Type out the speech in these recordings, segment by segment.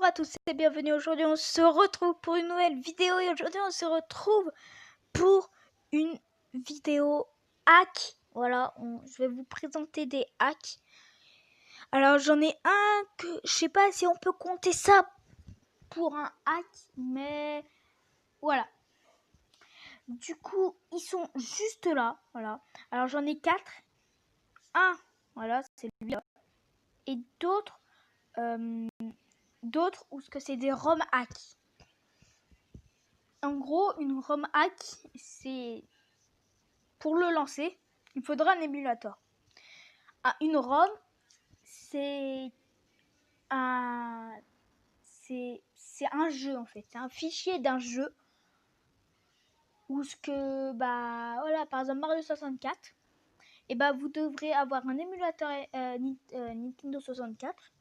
Bonjour à tous et bienvenue. Aujourd'hui on se retrouve pour une nouvelle vidéo et aujourd'hui on se retrouve pour une vidéo hack. Voilà, je vais vous présenter des hacks. Alors j'en ai un que je sais pas si on peut compter ça pour un hack, mais voilà. Du coup ils sont juste là, voilà. Alors j'en ai 4. Un, voilà, c'est lui-là. Et d'autres où ce que c'est des ROM hacks. En gros, une ROM hack, c'est pour le lancer, il faudra un émulateur. Une ROM, c'est un jeu en fait, c'est un fichier d'un jeu où ce que voilà, par exemple Mario 64, et vous devrez avoir un émulateur Nintendo 64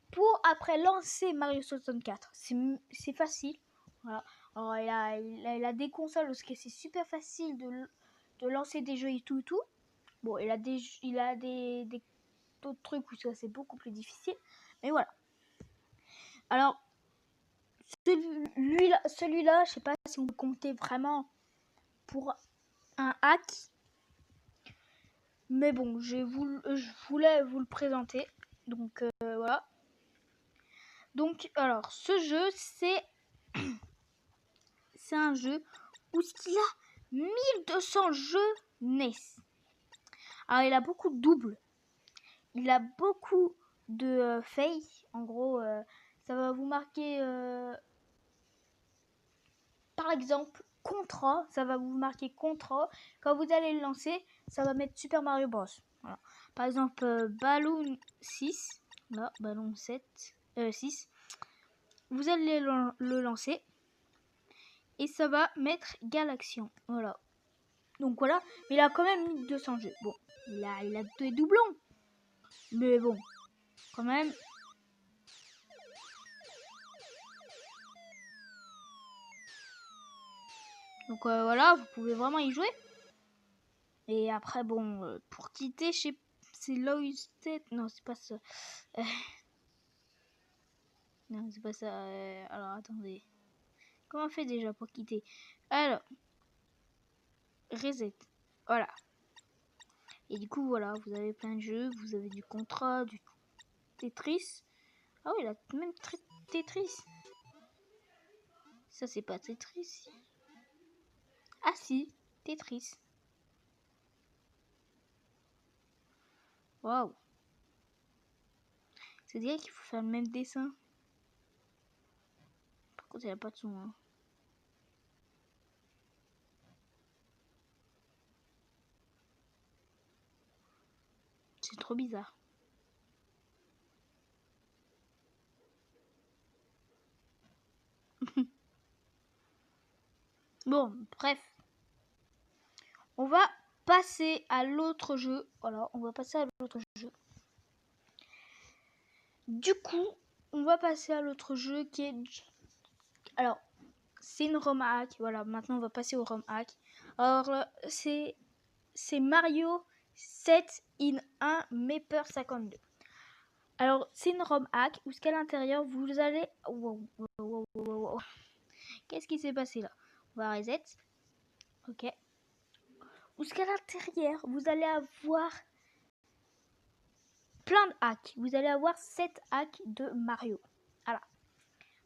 pour après lancer Mario 64. C'est facile. Voilà. Alors il a des consoles parce que c'est super facile de lancer des jeux et tout. Bon, il a des d'autres trucs où ça c'est beaucoup plus difficile. Mais voilà. Alors celui-là, je sais pas si on peut compter vraiment pour un hack. Mais bon, je voulais vous le présenter. Donc voilà. Donc alors ce jeu c'est un jeu où il a 1200 jeux NES. Alors il a beaucoup de doubles. Il a beaucoup de failles. En gros, ça va vous marquer par exemple Contra. Ça va vous marquer Contra. Quand vous allez le lancer, ça va mettre Super Mario Bros. Voilà. Par exemple, Balloon 6. Là, Ballon 6. Vous allez le lancer. Et ça va mettre Galaxian. Voilà. Donc voilà. Mais il a quand même 1200 jeux. Bon, il a des doublons. Mais bon, quand même. Donc voilà, vous pouvez vraiment y jouer. Et après, bon, pour quitter, je sais, c'est Lois Tête. Non, c'est pas ça. Non, c'est pas ça. Alors, attendez. Comment on fait déjà pour quitter? Alors, reset. Voilà. Et du coup, voilà, vous avez plein de jeux. Vous avez du Contra, du Tetris. Ah oui, il a même Tetris. Ça, c'est pas Tetris. Ah si, Tetris. Waouh. C'est-à-dire qu'il faut faire le même dessin. Par contre, il n'y a pas de son. Hein. C'est trop bizarre. Bon, bref. On va passer à l'autre jeu. Voilà, on va passer à l'autre jeu. Du coup, on va passer à l'autre jeu qui est... Alors, c'est une ROM hack. Voilà, maintenant on va passer au ROM hack. Alors, c'est Mario 7 in 1 Maper 52. Alors, c'est une ROM hack où ce qu'à l'intérieur, vous allez... Wow. Qu'est-ce qui s'est passé là? On va reset. Ok. Où ce qu'à l'intérieur, vous allez avoir plein de hacks. Vous allez avoir 7 hacks de Mario. Voilà.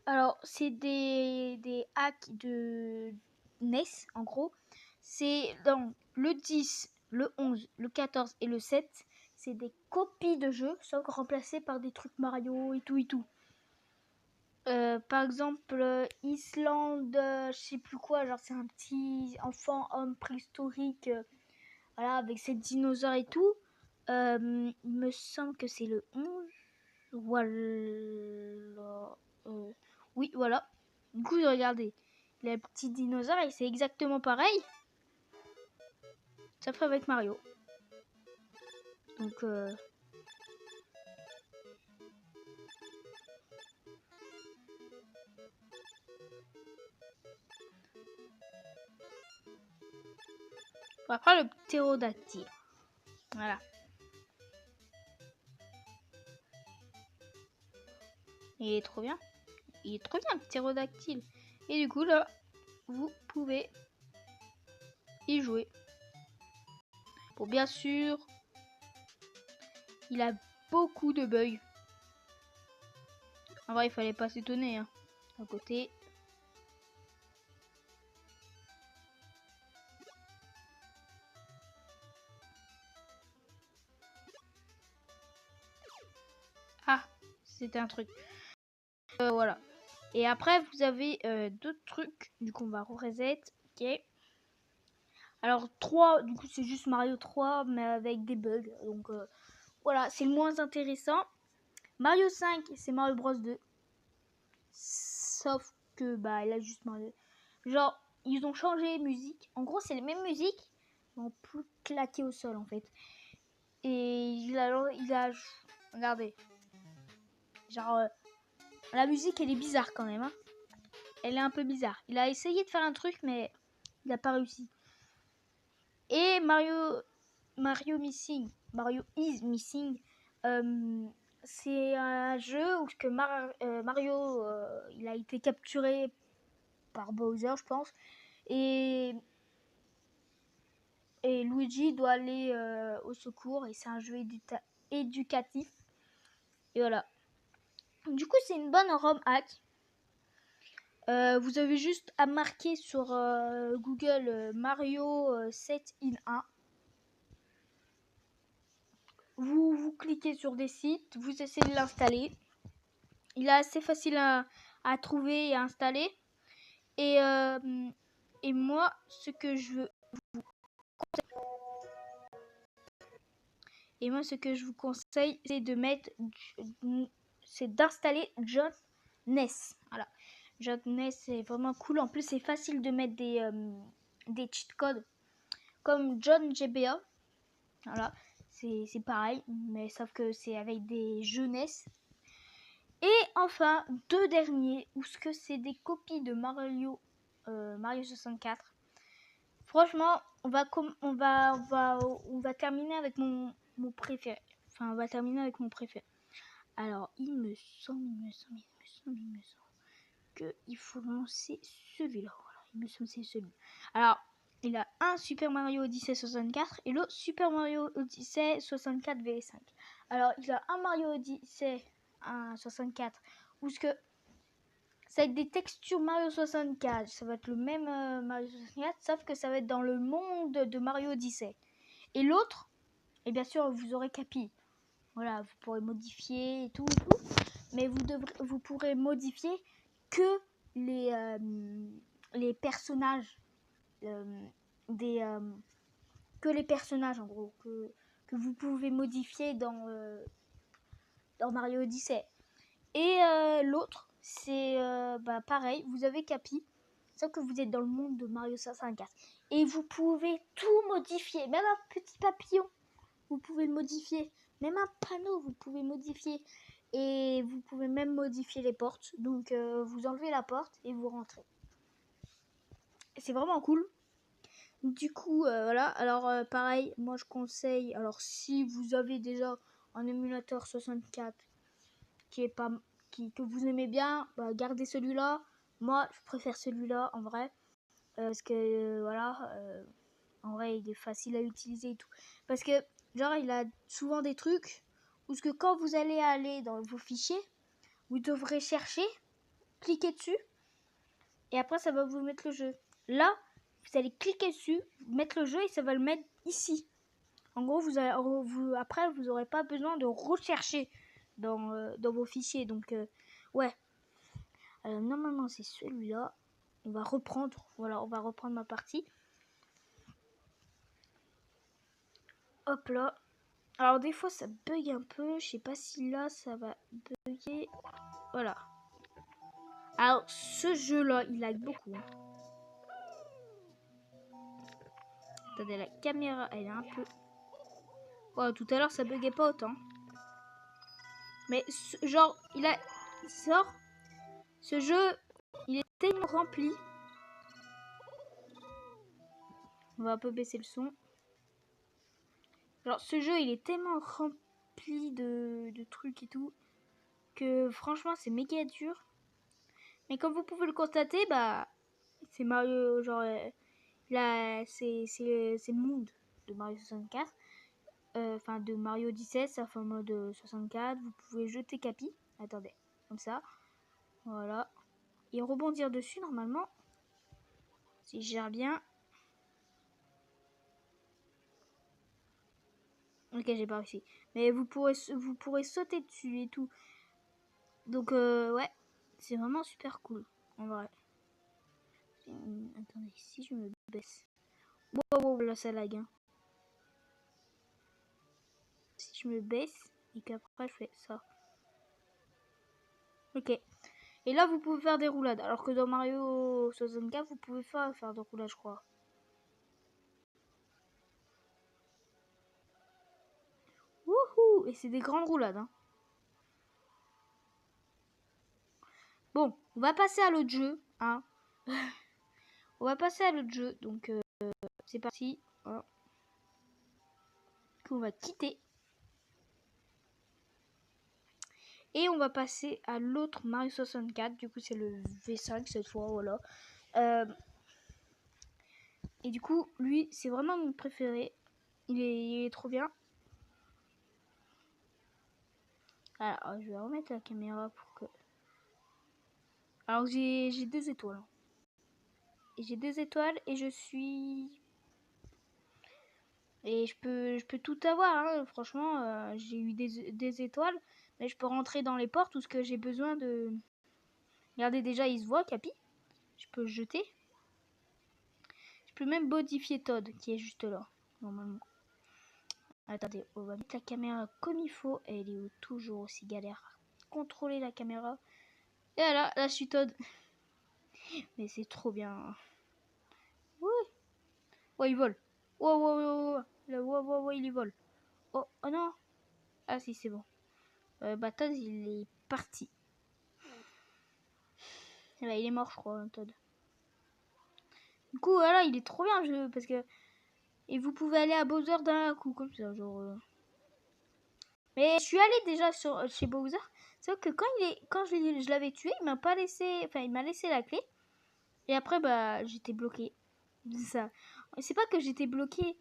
Alors, c'est des hacks de NES, en gros. C'est dans le 10, le 11, le 14 et le 7. C'est des copies de jeux, sauf remplacées par des trucs Mario et tout. Par exemple, Islande, je sais plus quoi, genre c'est un petit enfant homme préhistorique, voilà, avec ses dinosaures et tout. Il me semble que c'est le 11. Voilà. Oui, voilà. Du coup, regardez. Les petits dinosaures, et c'est exactement pareil. Ça fait avec Mario. Donc, on va prendre le ptérodactyle. Voilà. Il est trop bien. Il est trop bien, ptérodactyle. Et du coup, là, vous pouvez y jouer. Bon, bien sûr, il a beaucoup de bugs. En vrai, il fallait pas s'étonner. Hein. D'un côté. Ah, c'était un truc. Voilà. Et après, vous avez d'autres trucs. Du coup, on va reset. Ok. Alors, 3, du coup, c'est juste Mario 3, mais avec des bugs. Donc, voilà, c'est le moins intéressant. Mario 5, c'est Mario Bros 2. Sauf que, bah, il a juste Mario. Genre, ils ont changé musique. En gros, c'est les mêmes musiques, mais en plus claqué au sol, en fait. Et regardez. Genre, la musique, elle est bizarre quand même. Hein. Elle est un peu bizarre. Il a essayé de faire un truc, mais il n'a pas réussi. Et Mario Missing, Mario is Missing, c'est un jeu où que Mario, il a été capturé par Bowser, je pense, et Luigi doit aller au secours, et c'est un jeu éducatif. Et voilà. Du coup, c'est une bonne ROM hack. Vous avez juste à marquer sur Google Mario 7 in 1. Vous cliquez sur des sites, vous essayez de l'installer. Il est assez facile à trouver et à installer. Et moi, ce que je vous conseille, c'est de c'est d'installer John Ness. Voilà. John Ness, c'est vraiment cool. En plus, c'est facile de mettre des cheat codes comme John GBA. Voilà. C'est pareil, mais sauf que c'est avec des jeunesses. Et enfin, deux derniers, où ce que c'est des copies de Mario 64. Franchement, on va terminer avec mon préféré. Enfin, on va terminer avec mon préféré. Alors, il me semble qu'il faut lancer celui-là. Voilà, il me semble que c'est celui-là. Alors, il a un Super Mario Odyssey 64 et l'autre Super Mario Odyssey 64 VS5. Alors, il a un Mario Odyssey 64 où ce que ça va être des textures Mario 64, ça va être le même Mario 64, sauf que ça va être dans le monde de Mario Odyssey. Et l'autre, et bien sûr, vous aurez Capi. Voilà, vous pourrez modifier et tout, mais vous pourrez modifier que les personnages que les personnages en gros que vous pouvez modifier dans Mario Odyssey. Et l'autre, c'est pareil, vous avez Capi, sauf que vous êtes dans le monde de Mario 64. Et vous pouvez tout modifier, même un petit papillon, vous pouvez le modifier. Même un panneau, vous pouvez modifier. Et vous pouvez même modifier les portes. Donc vous enlevez la porte et vous rentrez. C'est vraiment cool. Du coup, voilà. Alors pareil, moi je conseille, alors si vous avez déjà un émulateur 64 que vous aimez bien, gardez celui-là. Moi, je préfère celui-là en vrai. Parce que, voilà, en vrai, il est facile à utiliser et tout. Parce que, genre, il a souvent des trucs où ce que quand vous allez aller dans vos fichiers, vous devrez chercher, cliquer dessus, et après, ça va vous mettre le jeu. Là, vous allez cliquer dessus, mettre le jeu, et ça va le mettre ici. En gros, après, vous n'aurez pas besoin de rechercher dans vos fichiers. Donc, ouais. Normalement, c'est celui-là. On va reprendre. Voilà, on va reprendre ma partie. Hop là. Alors, des fois, ça bug un peu. Je sais pas si là, ça va bugger. Voilà. Alors, ce jeu-là, il lag beaucoup. Hein. Attendez, la caméra, elle est un peu... Oh, tout à l'heure, ça buguait pas autant. Mais, genre, il sort... Ce jeu, il est tellement rempli. On va un peu baisser le son. Alors, ce jeu, il est tellement rempli de trucs et tout que franchement, c'est méga dur. Mais comme vous pouvez le constater, bah c'est Mario, genre là c'est le monde de Mario 64. Enfin de Mario 17, ça fait en mode 64. Vous pouvez jeter Capi. Attendez, comme ça. Voilà. Et rebondir dessus normalement. Si je gère bien. Ok, j'ai pas réussi. Mais vous pourrez sauter dessus et tout. Donc ouais, c'est vraiment super cool en vrai. Attendez, si je me baisse. Wow, là ça lag. Hein. Si je me baisse et qu'après je fais ça. Ok. Et là vous pouvez faire des roulades. Alors que dans Mario 64 vous pouvez faire des roulades je crois. Wouhou! Et c'est des grandes roulades. Hein. Bon, on va passer à l'autre jeu. Hein. On va passer à l'autre jeu. Donc c'est parti. Hein. On va quitter. Et on va passer à l'autre Mario 64. Du coup, c'est le V5 cette fois. Voilà. Et du coup, lui, c'est vraiment mon préféré. Il est trop bien. Alors, je vais remettre la caméra pour que... Alors, j'ai 2 étoiles. Et j'ai 2 étoiles et je suis... Et je peux tout avoir, hein. Franchement, j'ai eu des étoiles. Mais je peux rentrer dans les portes tout ce que j'ai besoin de... Regardez, déjà, il se voit, Capi. Je peux le jeter. Je peux même modifier Todd, qui est juste là, normalement. Attendez, on va mettre la caméra comme il faut. Et elle est toujours aussi galère. Contrôler la caméra. Et voilà, là, je suis Todd. Mais c'est trop bien. Oui. Oh, il vole. Oh, oh, oh, oh. Il vole. Oh, oh non. Ah si, c'est bon. Todd, il est parti. Là, il est mort, je crois, hein, Todd. Du coup, voilà, il est trop bien, le jeu, parce que... Et vous pouvez aller à Bowser d'un coup, comme ça, genre... Mais je suis allée déjà chez Bowser. Sauf que quand je l'avais tué, il m'a pas laissé... Enfin, il m'a laissé la clé. Et après, bah, j'étais bloquée. C'est ça. C'est pas que j'étais bloquée.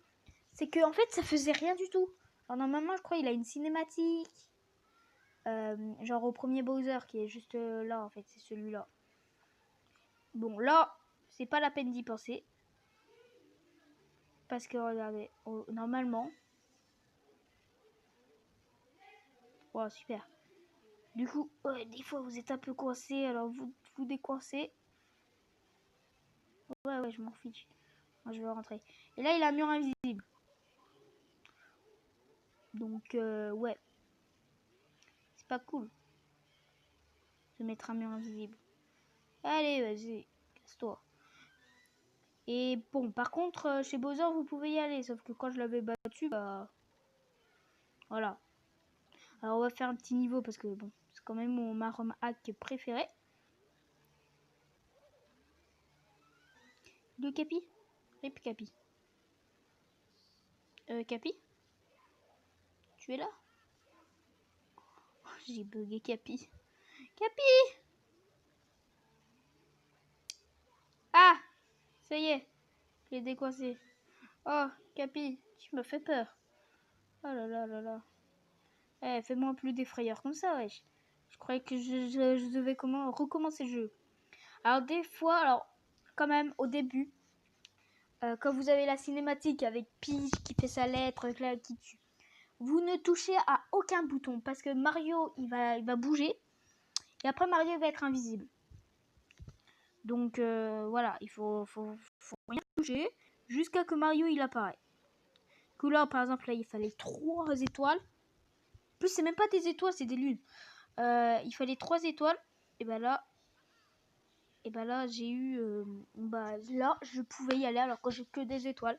C'est que, en fait, ça faisait rien du tout. Alors, normalement, je crois il a une cinématique. Genre au premier Bowser qui est juste là, en fait. C'est celui-là. Bon, là, c'est pas la peine d'y penser. Parce que, regardez, normalement... Wow, super. Du coup, des fois, vous êtes un peu coincé. Alors, vous décoincez. Ouais, je m'en fiche. Moi, je vais rentrer. Et là, il a un mur invisible. Donc, ouais. C'est pas cool. De mettre un mur invisible. Allez, vas-y. Casse-toi. Et bon, par contre, chez Bowser, vous pouvez y aller. Sauf que quand je l'avais battu, bah... Voilà. Alors, on va faire un petit niveau parce que, bon, c'est quand même mon Marom hack préféré. Le Capi. Rip Capi. Capi, tu es là? Oh, j'ai bugué Capi. Capi! Ah! Ça y est, je l'ai décoincé. Oh, Capi, tu me fais peur. Oh là là là là. Eh, fais-moi plus des frayeurs comme ça, wesh. Je croyais que je devais recommencer le jeu. Alors des fois, quand même, au début, quand vous avez la cinématique avec Peach qui fait sa lettre, Cloud qui tue, vous ne touchez à aucun bouton parce que Mario, il va bouger et après Mario il va être invisible. Donc voilà, il faut rien toucher jusqu'à que Mario il apparaît. Que là, par exemple, là, il fallait 3 étoiles. En plus, c'est même pas des étoiles, c'est des lunes. Il fallait 3 étoiles. Et ben là, j'ai eu... là, je pouvais y aller alors que j'ai que des étoiles.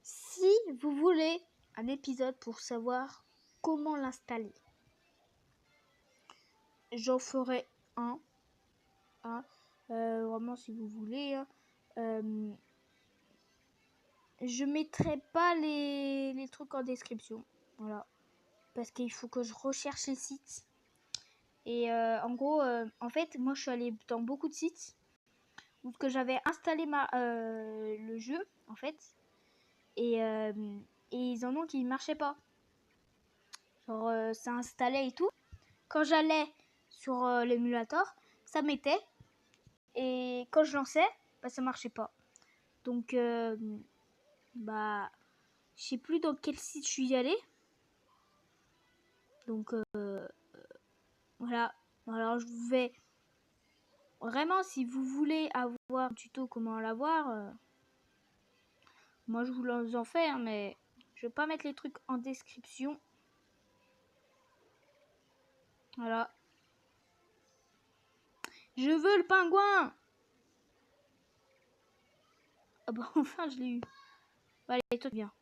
Si vous voulez un épisode pour savoir comment l'installer, j'en ferai un. Vraiment, si vous voulez. Je mettrai pas les trucs en description. Voilà. Parce qu'il faut que je recherche les sites. Et en gros, en fait, moi je suis allée dans beaucoup de sites où que j'avais installé le jeu en fait, et, euh, et ils en ont qui ne marchaient pas. Genre ça installait et tout. Quand j'allais sur l'émulateur, ça mettait, et quand je lançais, bah ça marchait pas. Donc bah je sais plus dans quel site je suis allée. Donc voilà. Alors je vais vraiment, si vous voulez avoir un tuto comment l'avoir, moi je vous en fais, hein, mais je vais pas mettre les trucs en description. Voilà. Je veux le pingouin. Ah bah enfin je l'ai eu. Allez, toi viens.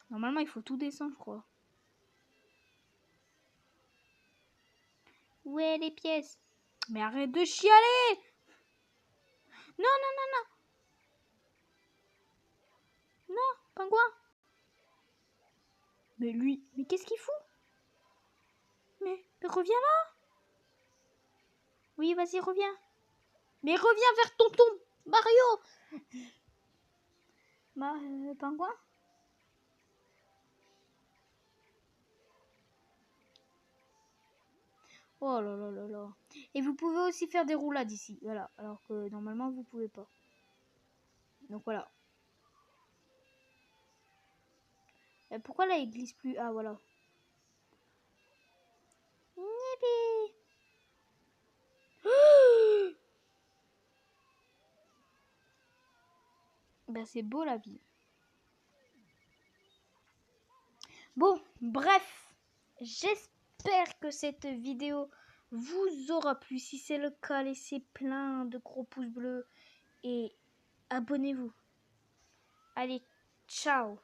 Normalement il faut tout descendre, je crois. Où est les pièces? Mais arrête de chialer! Non, non, non, non! Non, pingouin! Mais lui, mais qu'est-ce qu'il fout? Mais reviens là! Oui, vas-y, reviens. Mais reviens vers tonton Mario! Pingouin? Oh là là là là. Et vous pouvez aussi faire des roulades ici. Voilà. Alors que normalement, vous pouvez pas. Donc voilà. Et pourquoi là, il glisse plus? Ah, voilà. Yippee. Ben, c'est beau la vie. Bon, bref. J'espère que cette vidéo vous aura plu. Si c'est le cas, laissez plein de gros pouces bleus et abonnez-vous. Allez, ciao!